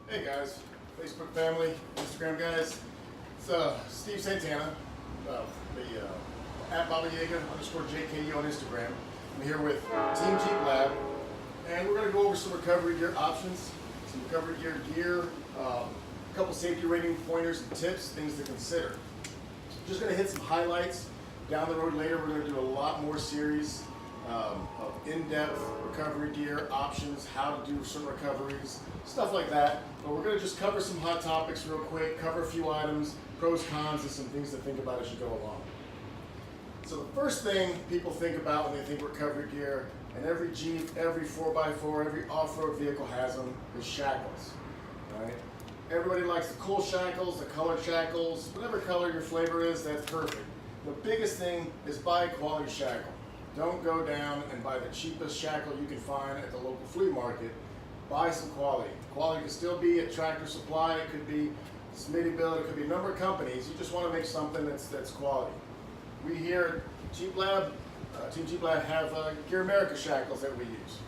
Hey guys, Facebook family, Instagram guys. It's Steve Santana, at Baba Yaga _JKU on Instagram. I'm here with Team Jeep Lab, and we're going to go over some recovery gear options, some recovery gear, a couple safety rating pointers and tips, things to consider. Just going to hit some highlights. Down the road later, we're going to do a lot more series of in-depth recovery gear options, how to do some recoveries, stuff like that. But we're going to just cover some hot topics real quick, cover a few items, pros, cons, and some things to think about as you go along. So the first thing people think about when they think recovery gear, and every Jeep, every 4x4, every off-road vehicle has them, is shackles. Right? Everybody likes the cool shackles, the colored shackles, whatever color your flavor is, that's perfect. The biggest thing is buy a quality shackle. Don't go down and buy the cheapest shackle you can find at the local flea market. Buy some quality. Quality can still be at Tractor Supply, it could be Smittybilt, it could be a number of companies. You just want to make something that's quality. We here at Jeep Lab, Team Jeep Lab have Gear America shackles that we use.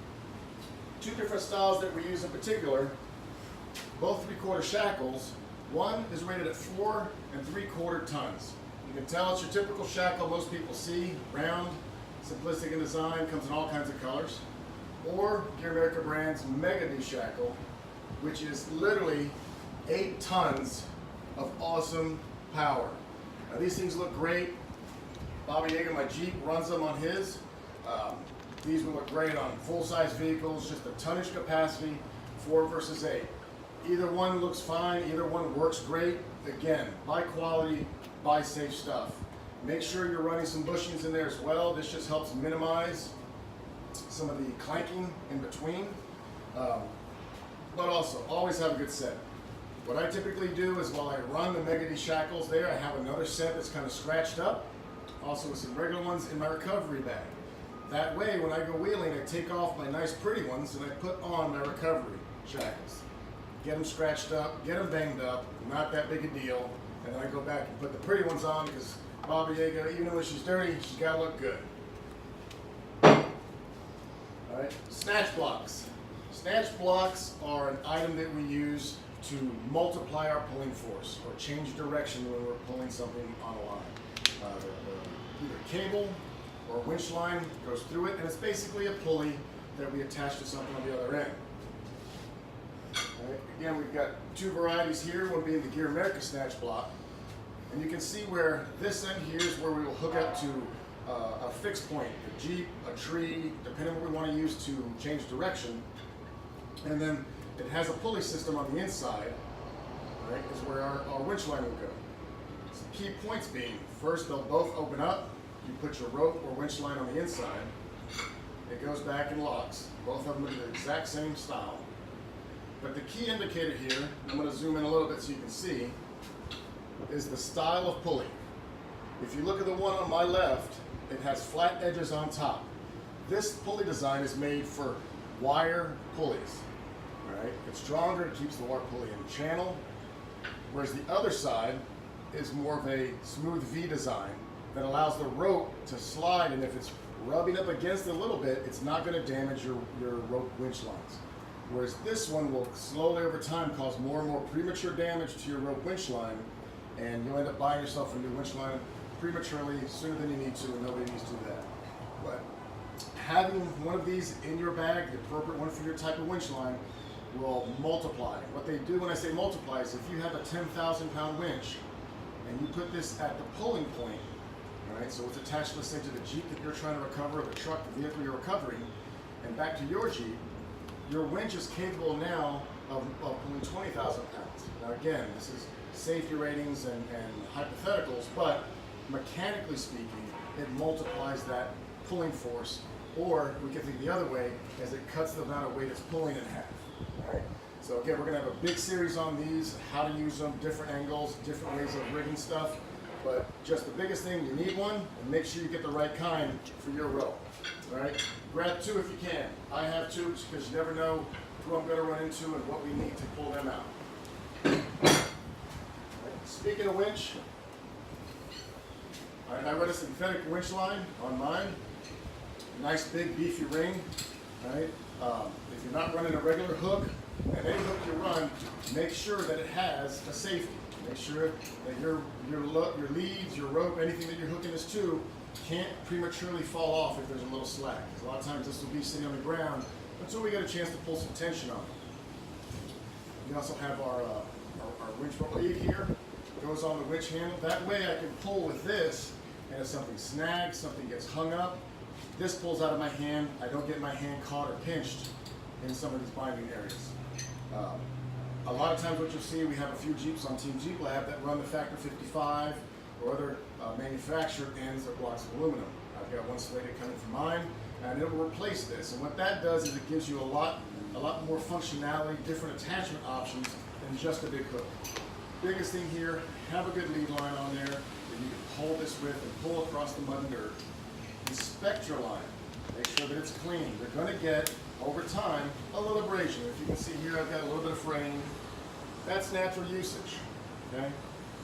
Two different styles that we use in particular, both 3/4 shackles. One is rated at 4 3/4 tons. You can tell it's your typical shackle most people see, round, simplistic in design, comes in all kinds of colors. Or Gear America brand's Mega D shackle, which is literally 8 tons of awesome power. Now these things look great. Baba Yaga, my Jeep, runs them on his. These will look great on full-size vehicles, just the tonnage capacity, 4 versus 8. Either one looks fine, either one works great. Again, buy quality, buy safe stuff. Make sure you're running some bushings in there as well. This just helps minimize some of the clanking in between. But also, always have a good set. What I typically do is while I run the Mega D shackles there, I have another set that's kind of scratched up. Also with some regular ones in my recovery bag. That way, when I go wheeling, I take off my nice pretty ones and I put on my recovery shackles. Get them scratched up, get them banged up, not that big a deal. And then I go back and put the pretty ones on because Baba Yaga, even when she's dirty, she's got to look good. Alright, snatch blocks. Snatch blocks are an item that we use to multiply our pulling force or change direction when we're pulling something on a line. Either cable or winch line goes through it, and it's basically a pulley that we attach to something on the other end. Right. Again, we've got two varieties here, one being the Gear America snatch block. And you can see where this end here is where we will hook up to a fixed point, a Jeep, a tree, depending on what we want to use to change direction. And then it has a pulley system on the inside, right, is where our winch line will go. So key points being, first they'll both open up, you put your rope or winch line on the inside, it goes back and locks. Both of them are the exact same style. But the key indicator here, I'm going to zoom in a little bit so you can see, is the style of pulley. If you look at the one on my left, it has flat edges on top. This pulley design is made for wire pulleys. Right? It's stronger, it keeps the wire pulley in channel, whereas the other side is more of a smooth V design that allows the rope to slide, and if it's rubbing up against it a little bit, it's not going to damage your rope winch lines. Whereas this one will slowly over time cause more and more premature damage to your rope winch line, and you'll end up buying yourself a new winch line prematurely sooner than you need to, and nobody needs to do that. But having one of these in your bag, the appropriate one for your type of winch line, will multiply. What they do when I say multiply is if you have a 10,000 pound winch and you put this at the pulling point, right, so it's attached, let's say, to the Jeep that you're trying to recover, or the truck, the vehicle you're recovering, and back to your Jeep, your winch is capable now of pulling 20,000 pounds. Now again, this is safety ratings and hypotheticals, but mechanically speaking, it multiplies that pulling force, or we can think the other way, as it cuts the amount of weight it's pulling in half. Right? So again, we're going to have a big series on these, how to use them, different angles, different ways of rigging stuff. But just the biggest thing, you need one, and make sure you get the right kind for your rope. All right? Grab 2 if you can. I have 2 because you never know who I'm going to run into and what we need to pull them out. All right. Speaking of winch, all right, I run a synthetic winch line on mine. Nice big beefy ring. Right? If you're not running a regular hook, and any hook you run, make sure that it has a safety. Make sure that your leads, your rope, anything that you're hooking this to can't prematurely fall off if there's a little slack. Because a lot of times this will be sitting on the ground until we get a chance to pull some tension on it. We also have our winch lead here. It goes on the winch handle. That way I can pull with this, and if something snags, something gets hung up, this pulls out of my hand. I don't get my hand caught or pinched in some of these binding areas. A lot of times what you'll see, we have a few Jeeps on Team Jeep Lab that run the Factor 55 or other manufactured ends or blocks of aluminum. I've got one slated coming from mine, and it will replace this. And what that does is it gives you a lot more functionality, different attachment options than just a big hook. Biggest thing here, have a good lead line on there that you can pull this with and pull across the mud and dirt. Inspect your line. Make sure that it's clean. You're going to get, over time, a little abrasion. If you can see here, I've got a little bit of fraying. That's natural usage. Okay?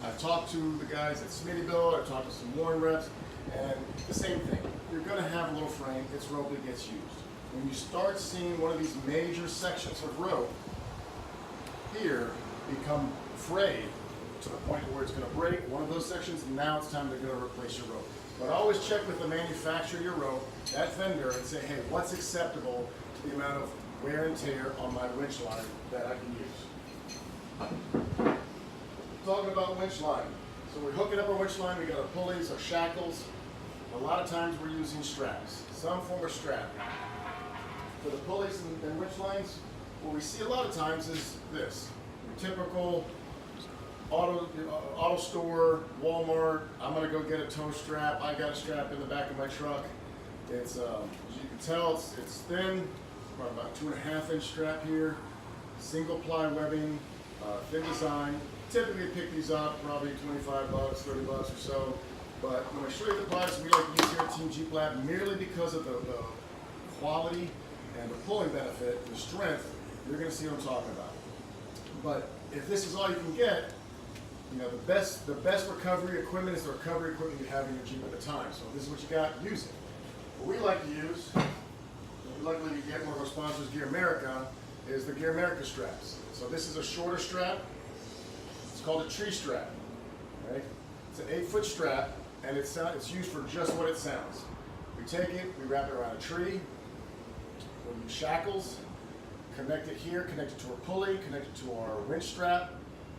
I've talked to the guys at Smittybilt, I've talked to some Warren reps, and the same thing. You're going to have a little fraying. It's rope that gets used. When you start seeing one of these major sections of rope here become frayed to the point where it's going to break one of those sections, now it's time to go replace your rope. But always check with the manufacturer of your rope, that vendor, and say, hey, what's acceptable to the amount of wear and tear on my winch line that I can use. Talking about winch line. So we're hooking up our winch line, we got our pulleys, our shackles. A lot of times we're using straps, some form of strap. For the pulleys and winch lines, what we see a lot of times is this. Your typical auto store, Walmart, I'm gonna go get a tow strap. I got a strap in the back of my truck. It's, as you can tell, it's thin, about 2.5 inch strap here, single ply webbing, thin design. Typically pick these up, probably 25 bucks, 30 bucks or so. But when I show you the products we like to use here at Team Jeep Lab, merely because of the quality and the pulling benefit, the strength, you're gonna see what I'm talking about. But if this is all you can get, you know, the best recovery equipment is the recovery equipment you have in your Jeep at the time. So if this is what you got, use it. What we like to use, luckily you get one of our sponsors, Gear America, is the Gear America straps. So this is a shorter strap. It's called a tree strap. Right? It's an 8-foot strap, and it's used for just what it sounds. We take it, we wrap it around a tree, we'll use shackles, connect it here, connect it to a pulley, connect it to our winch strap.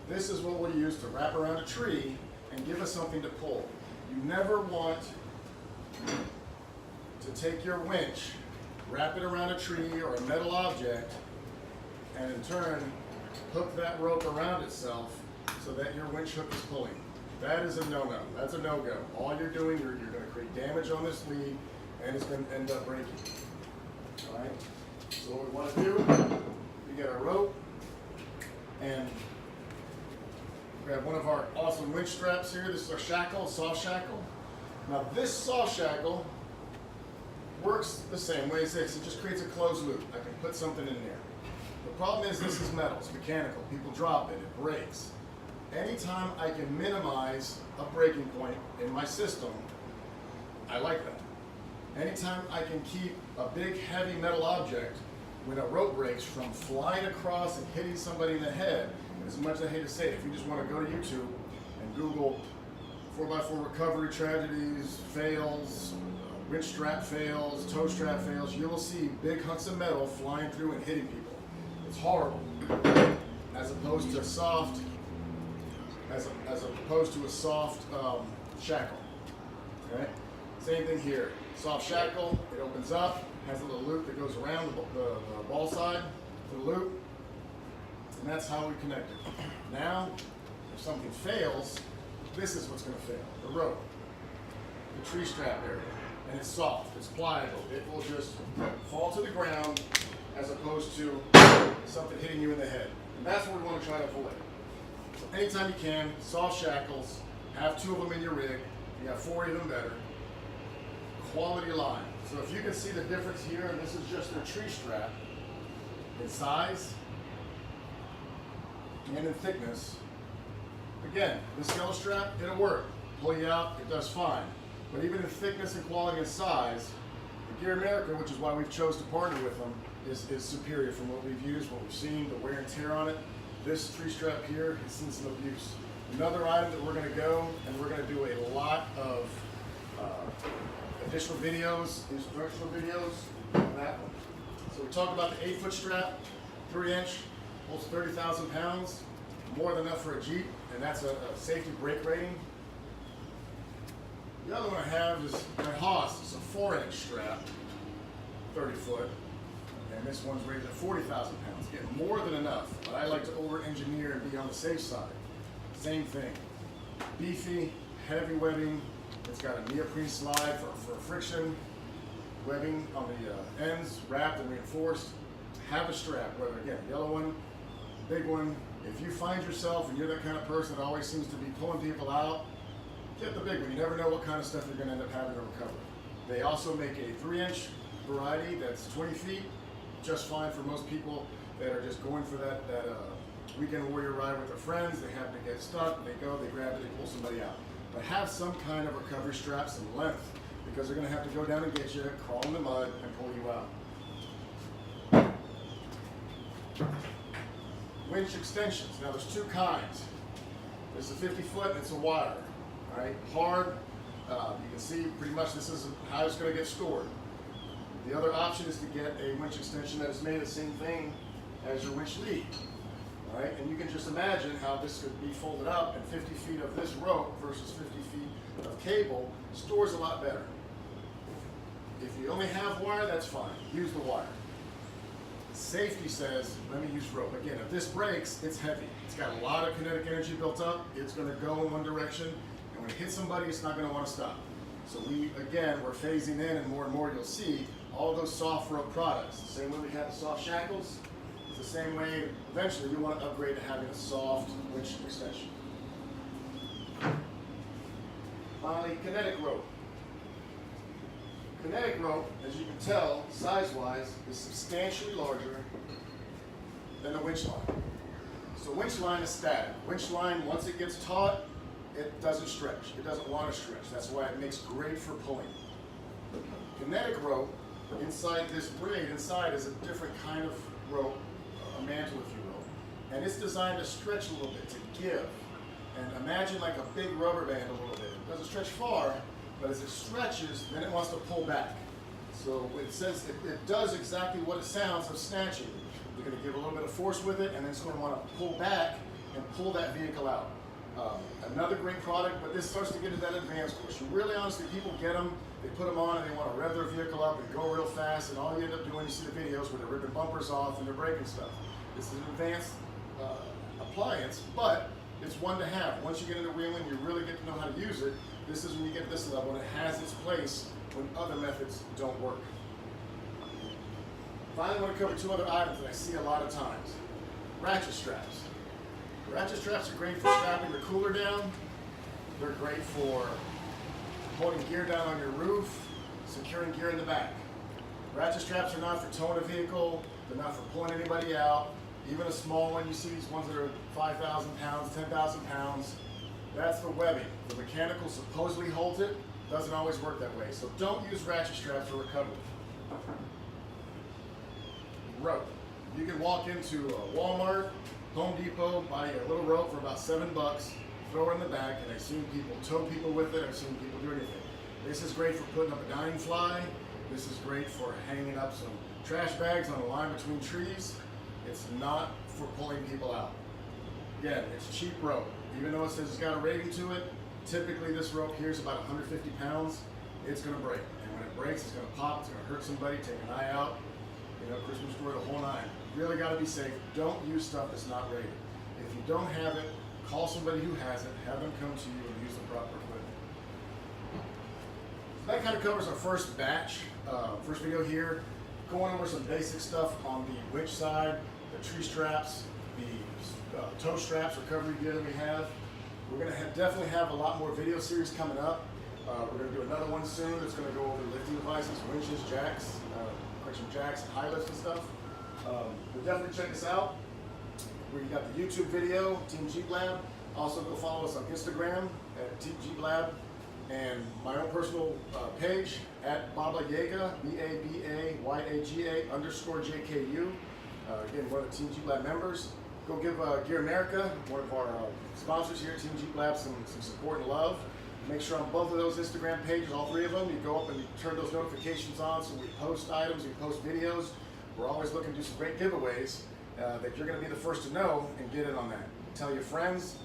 This is what we'll use to wrap around a tree and give us something to pull. You never want to take your winch, wrap it around a tree or a metal object, and in turn, hook that rope around itself so that your winch hook is pulling. That is a no-no. That's a no-go. All you're doing, you're going to create damage on this lead, and it's going to end up breaking. All right? So what we want to do, we get our rope, and grab one of our awesome winch straps here. This is our shackle, soft shackle. Now this soft shackle works the same way as this. It just creates a closed loop. I can put something in there. The problem is this is metal, it's mechanical. People drop it, it breaks. Anytime I can minimize a breaking point in my system, I like that. Anytime I can keep a big heavy metal object when a rope breaks from flying across and hitting somebody in the head, as much as I hate to say it, if you just want to go to YouTube and Google 4x4 recovery tragedies, fails, winch strap fails, tow strap fails, you will see big hunks of metal flying through and hitting people. It's horrible. As opposed to soft, as opposed to a soft shackle. Okay? Same thing here. Soft shackle, it opens up, has a little loop that goes around the ball side, the loop, and that's how we connect it. Now, if something fails, this is what's going to fail, the rope, the tree strap area. And it's soft, it's pliable, it will just fall to the ground as opposed to something hitting you in the head. And that's what we want to try to avoid. So anytime you can, soft shackles, have 2 of them in your rig, you have 4, even better. Quality line. So if you can see the difference here, and this is just a tree strap, in size and in thickness. Again, this yellow strap, it'll work. Pull you out, it does fine. But even in thickness and quality and size, the Gear America, which is why we've chose to partner with them, is superior from what we've used, what we've seen, the wear and tear on it. This tree strap here has seen some abuse. Another item that we're going to go and we're going to do a lot of additional videos, instructional videos on that one. So we talked about the 8-foot strap, 3-inch, holds 30,000 pounds, more than enough for a Jeep, and that's a safety brake rating. The other one I have is my Haas. It's a 4-inch strap, 30 foot, and this one's rated at 40,000 pounds. Getting more than enough, but I like to over-engineer and be on the safe side. Same thing, beefy, heavy webbing. It's got a neoprene slide for friction, webbing on the ends, wrapped and reinforced. Have a strap, whether again, yellow one, big one. If you find yourself and you're that kind of person that always seems to be pulling people out, get the big one. You never know what kind of stuff you're going to end up having to recover. They also make a 3-inch variety that's 20 feet, just fine for most people that are just going for that weekend warrior ride with their friends. They happen to get stuck, they go, they grab it, they pull somebody out. But have some kind of recovery strap, some length, because they're going to have to go down and get you, crawl in the mud, and pull you out. Winch extensions. Now there's two kinds. There's a 50-foot and it's a wire. All right, hard. You can see pretty much this is how it's going to get stored. The other option is to get a winch extension that is made the same thing as your winch lead. All right, and you can just imagine how this could be folded up, and 50 feet of this rope versus 50 feet of cable stores a lot better. If you only have wire, that's fine. Use the wire. Safety says, let me use rope. Again, if this breaks, it's heavy. It's got a lot of kinetic energy built up. It's going to go in one direction, and when it hits somebody, it's not going to want to stop. So we're phasing in, and more you'll see all those soft rope products. The same way we have the soft shackles, it's the same way eventually you want to upgrade to having a soft winch extension. Finally, kinetic rope. Kinetic rope, as you can tell, size-wise, is substantially larger than the winch line. So winch line is static. Winch line, once it gets taut, it doesn't stretch. It doesn't want to stretch. That's why it makes great for pulling. Kinetic rope, inside this braid, inside is a different kind of rope, a mantle, if you will. And it's designed to stretch a little bit, to give. And imagine like a big rubber band a little bit. It doesn't stretch far, but as it stretches, then it wants to pull back. So it says it does exactly what it sounds of snatching. You're going to give a little bit of force with it, and then it's going to want to pull back and pull that vehicle out. Another great product, but this starts to get into that advanced course. You really honestly, people get them, they put them on, and they want to rev their vehicle up and go real fast, and all you end up doing, you see the videos where they're ripping bumpers off and they're breaking stuff. It's an advanced appliance, but it's one to have. Once you get into wheeling, you really get to know how to use it. This is when you get to this level, and it has its place when other methods don't work. Finally, I want to cover two other items that I see a lot of times. Ratchet straps. Ratchet straps are great for strapping the cooler down. They're great for holding gear down on your roof, securing gear in the back. Ratchet straps are not for towing a vehicle. They're not for pulling anybody out. Even a small one, you see these ones that are 5,000 pounds, 10,000 pounds. That's the webbing. The mechanical supposedly holds it. Doesn't always work that way. So don't use ratchet straps for recovery. Rope. You can walk into a Walmart, Home Depot, buy a little rope for about $7, throw it in the back, and I've seen people tow people with it. I've seen people do anything. This is great for putting up a dying fly. This is great for hanging up some trash bags on a line between trees. It's not for pulling people out. Again, it's cheap rope. Even though it says it's got a rating to it, typically this rope here is about 150 pounds. It's going to break. And when it breaks, it's going to pop. It's going to hurt somebody. Take an eye out. You know, Christmas story, the whole nine. Really got to be safe. Don't use stuff that's not rated. If you don't have it, call somebody who has it. Have them come to you and use the proper equipment. So that kind of covers our first batch, first video here. Going over some basic stuff on the winch side, the tree straps, the tow straps, recovery gear that we have. We're going to definitely have a lot more video series coming up. We're going to do another one soon. It's going to go over lifting devices, winches, jacks, jacks and high lifts and stuff. But definitely check us out. We got the YouTube video, Team Jeep Lab. Also go follow us on Instagram at Team Jeep Lab. and my own personal page at Baba Yaga, BABAYAGA_JKU. Again, one of the Team Jeep Lab members. Go give Gear America, one of our sponsors here at Team Jeep Lab, some support and love. Make sure on both of those Instagram pages, all three of them, you go up and you turn those notifications on so we post items, we post videos. We're always looking to do some great giveaways that you're going to be the first to know and get in on that. Tell your friends.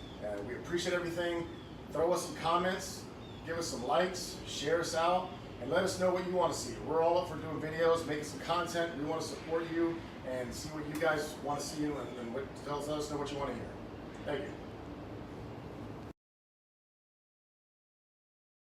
We appreciate everything. Throw us some comments, give us some likes, share us out, and let us know what you want to see. We're all up for doing videos, making some content. We want to support you and see what you guys want to see and tell us know what you want to hear. Thank you.